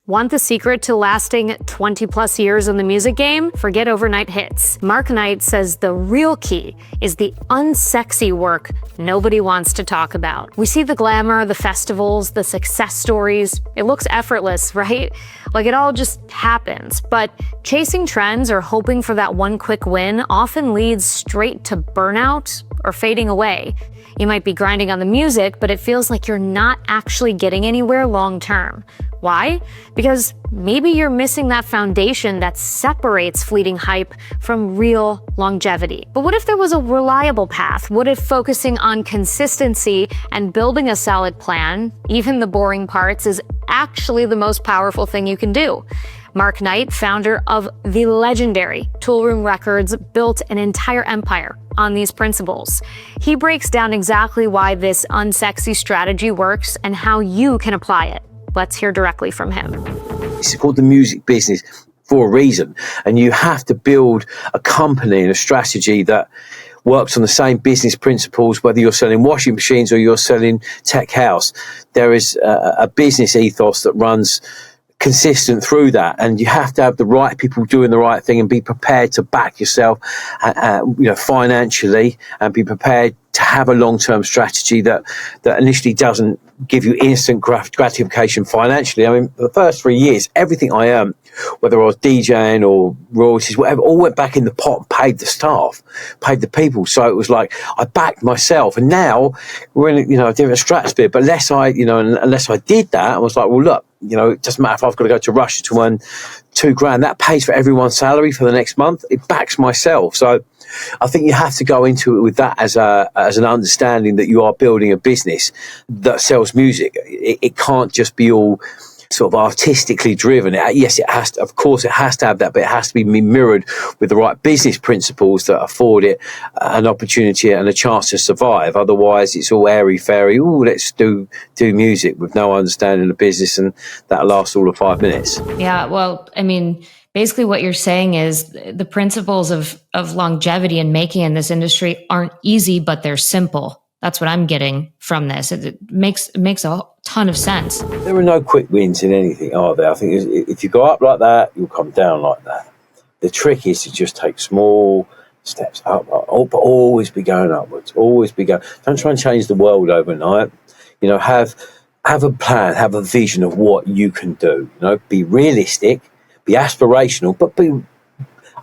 Want the secret to lasting 20 plus years in the music game? Forget overnight hits. Mark Knight says the real key is the unsexy work nobody wants to talk about. We see the glamour, the festivals, the success stories. It looks effortless, right? Like it all just happens. But chasing trends or hoping for that one quick win often leads straight to burnout or fading away. You might be grinding on the music, but it feels like you're not actually getting anywhere long term. Why? Because maybe you're missing that foundation that separates fleeting hype from real longevity. But what if there was a reliable path? What if focusing on consistency and building a solid plan, even the boring parts, is actually the most powerful thing you can do? Mark Knight, founder of the legendary Toolroom Records, built an entire empire on these principles. He breaks down exactly why this unsexy strategy works and how you can apply it. Let's hear directly from him. It's called the music business for a reason, and you have to build a company and a strategy that works on the same business principles, whether you're selling washing machines or you're selling tech house. There is a business ethos that runs consistent through that, and you have to have the right people doing the right thing and be prepared to back yourself financially, and be prepared to have a long-term strategy that initially doesn't give you instant gratification financially. I mean, for the first 3 years, everything I earned, whether I was DJing or royalties, whatever, all went back in the pot and paid the staff, paid the people. So it was like I backed myself. And now we're in a different stratosphere. But unless I did that, I was like, well, look, it doesn't matter if I've got to go to Russia to earn $2,000. That pays for everyone's salary for the next month. It backs myself. So I think you have to go into it with that as an understanding that you are building a business that sells music. It can't just be all sort of artistically driven. Yes, it has to, of course, it has to have that, but it has to be mirrored with the right business principles that afford it an opportunity and a chance to survive. Otherwise, it's all airy-fairy. Oh, let's do music with no understanding of business, and that'll last all of 5 minutes. Yeah, well, I mean, basically what you're saying is the principles of longevity and making in this industry aren't easy, but they're simple. That's what I'm getting from this. It makes a ton of sense. There are no quick wins in anything, are there? I think if you go up like that, you'll come down like that. The trick is to just take small steps up, but always be going upwards. Always be going. Don't try and change the world overnight. Have a plan, have a vision of what you can do. Be realistic, be aspirational, but be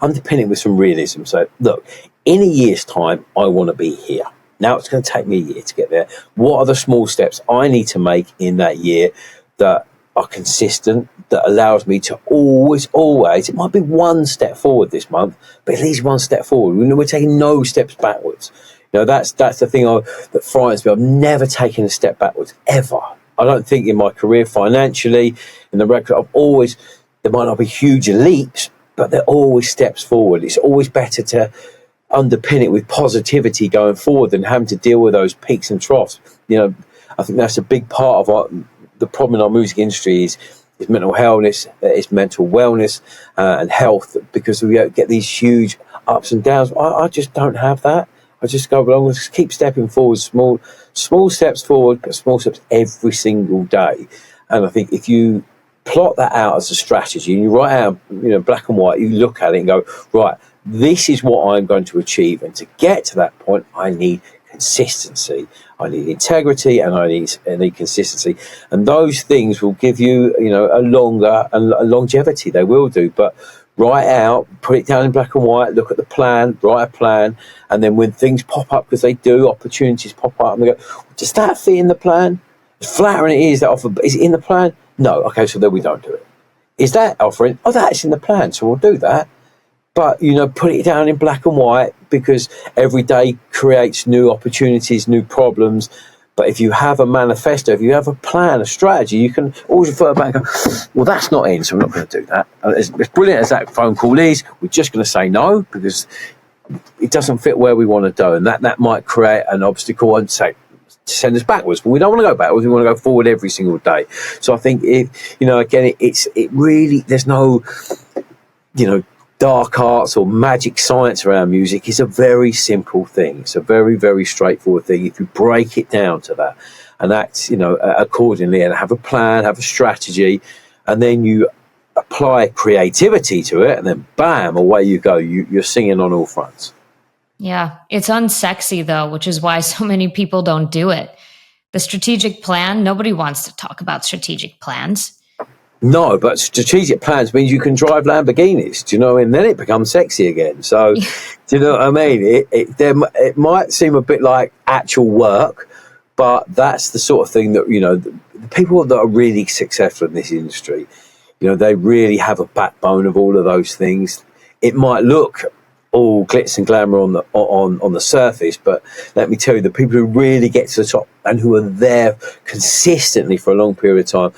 underpin it with some realism. So, look, in a year's time, I want to be here. Now it's going to take me a year to get there. What are the small steps I need to make in that year that are consistent, that allows me to always, it might be one step forward this month, but at least one step forward. We're taking no steps backwards. That's the thing that frightens me. I've never taken a step backwards, ever. I don't think in my career, financially, in the record, there might not be huge leaps, but they're always steps forward. It's always better to underpin it with positivity going forward than having to deal with those peaks and troughs. I think that's a big part of the problem in our music industry is mental wellness, mental wellness and health, because we get these huge ups and downs. I just don't have that. I just go along and just keep stepping forward, small steps forward, but small steps every single day. And I think if you plot that out as a strategy and you write out, black and white, you look at it and go, right, this is what I'm going to achieve. And to get to that point, I need consistency, I need integrity, and I need consistency. And those things will give you, a longer and a longevity. They will do. But write out, put it down in black and white, look at the plan, write a plan. And then when things pop up, because they do, opportunities pop up, and they go, does that fit in the plan? As flattering it is, that offer, is it in the plan? No. Okay, so then we don't do it. Is that offering? Oh, that's in the plan, so we'll do that. But, put it down in black and white, because every day creates new opportunities, new problems. But if you have a manifesto, if you have a plan, a strategy, you can always refer back and go, well, that's not in, so I'm not going to do that. And as brilliant as that phone call is, we're just going to say no, because it doesn't fit where we want to go. And that might create an obstacle and send us backwards. But we don't want to go backwards. We want to go forward every single day. So I think, it really, there's no, dark arts or magic science around music. Is a very simple thing. It's a very, very straightforward thing. If you break it down to that and act, accordingly, and have a plan, have a strategy, and then you apply creativity to it, and then bam, away you go. You're singing on all fronts. Yeah, it's unsexy though, which is why so many people don't do it. The strategic plan, nobody wants to talk about strategic plans. No, but strategic plans means you can drive Lamborghinis, do you know? And then it becomes sexy again. So, do you know what I mean? It might seem a bit like actual work, but that's the sort of thing that, you know, the people that are really successful in this industry, you know, they really have a backbone of all of those things. It might look all glitz and glamour on the surface, but let me tell you, the people who really get to the top and who are there consistently for a long period of time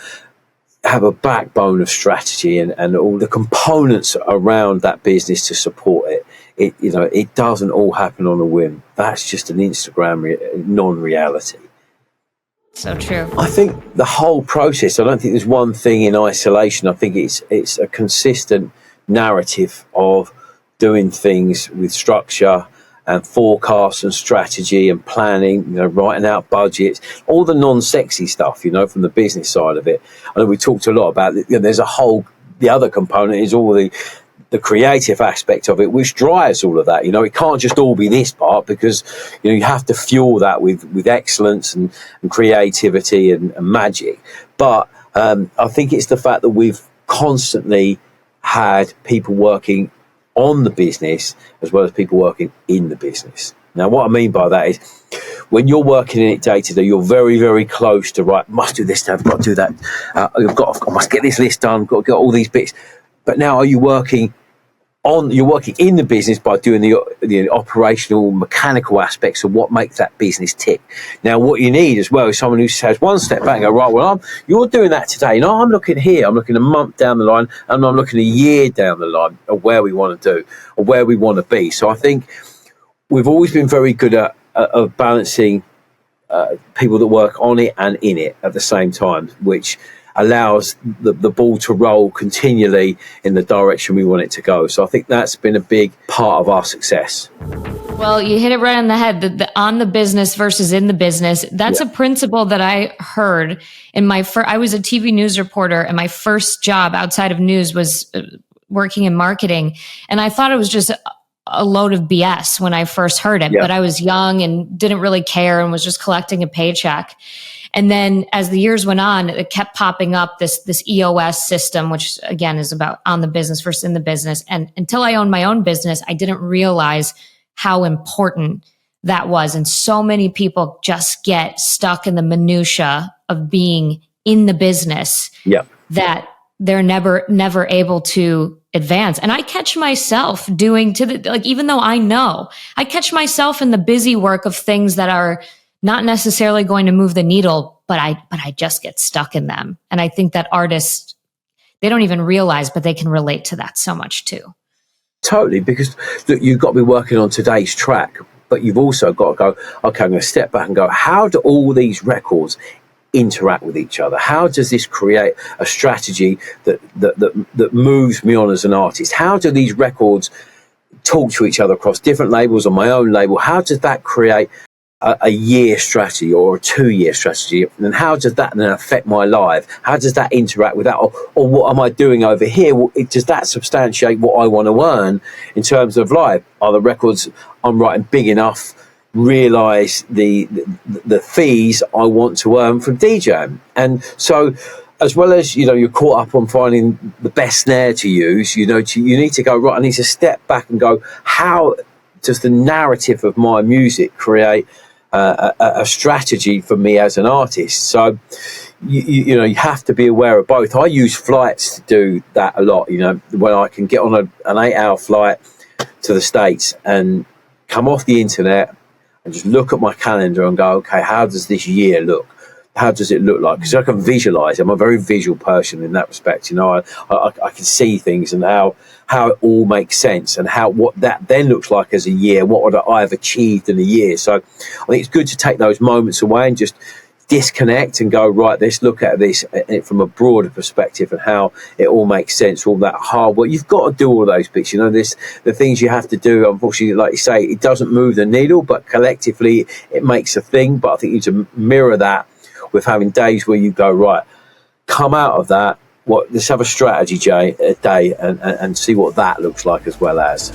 have a backbone of strategy and all the components around that business to support it. It doesn't all happen on a whim. That's just an Instagram non-reality. So true. I think the whole process, I don't think there's one thing in isolation. I think it's a consistent narrative of doing things with structure and forecasts and strategy and planning, you know, writing out budgets, all the non-sexy stuff, you know, from the business side of it. I know we talked a lot about it. You know, there's the other component is all the creative aspect of it, which drives all of that. You know, it can't just all be this part, because, you know, you have to fuel that with excellence and creativity and magic. But I think it's the fact that we've constantly had people working on the business as well as people working in the business. Now, what I mean by that is when you're working in it day to day, you're very, very close to, right, must do this, I've got to do that, I must get this list done, got to get all these bits. But now are you working in the business by doing the operational mechanical aspects of what makes that business tick. Now, what you need as well is someone who has one step back and go, right, well, you're doing that today. No, I'm looking here. I'm looking a month down the line, and I'm looking a year down the line of where we want to do or where we want to be. So I think we've always been very good at balancing people that work on it and in it at the same time, which allows the ball to roll continually in the direction we want it to go. So I think that's been a big part of our success. Well, you hit it right on the head, the on the business versus in the business. That's a principle that I heard in I was a TV news reporter, and my first job outside of news was working in marketing. And I thought it was just a load of BS when I first heard it, but I was young and didn't really care and was just collecting a paycheck. And then as the years went on, it kept popping up, this EOS system, which again is about on the business versus in the business. And until I owned my own business, I didn't realize how important that was. And so many people just get stuck in the minutia of being in the business that they're never able to advance. And I catch myself even though I catch myself in the busy work of things that are not necessarily going to move the needle, but I just get stuck in them. And I think that artists, they don't even realize, but they can relate to that so much too. Totally, because look, you've got to be working on today's track, but you've also got to go, okay, I'm going to step back and go, how do all these records interact with each other? How does this create a strategy that moves me on as an artist? How do these records talk to each other across different labels or my own label? How does that create a year strategy or a 2-year strategy? And how does that then affect my life? How does that interact with that? Or what am I doing over here? Does that substantiate what I want to earn in terms of life? Are the records I'm writing big enough? Realize the fees I want to earn from DJing? And so, as well as, you know, you're caught up on finding the best snare to use, you know, you need to go, right, I need to step back and go, how does the narrative of my music create a strategy for me as an artist? So you know, you have to be aware of both. I use flights to do that a lot, you know, when I can get on an 8-hour flight to the States and come off the internet and just look at my calendar and go, okay, how does this year look? How does it look like? Because I can visualize. I'm a very visual person in that respect. You know, I can see things and how it all makes sense and what that then looks like as a year. What would I have achieved in a year? So I think it's good to take those moments away and just disconnect and go, right, let's look at this from a broader perspective and how it all makes sense. All that hard work, you've got to do all those bits. You know, the things you have to do. Unfortunately, like you say, it doesn't move the needle, but collectively it makes a thing. But I think you need to mirror that with having days where you go, right, come out of that let's have a strategy day and see what that looks like as well as.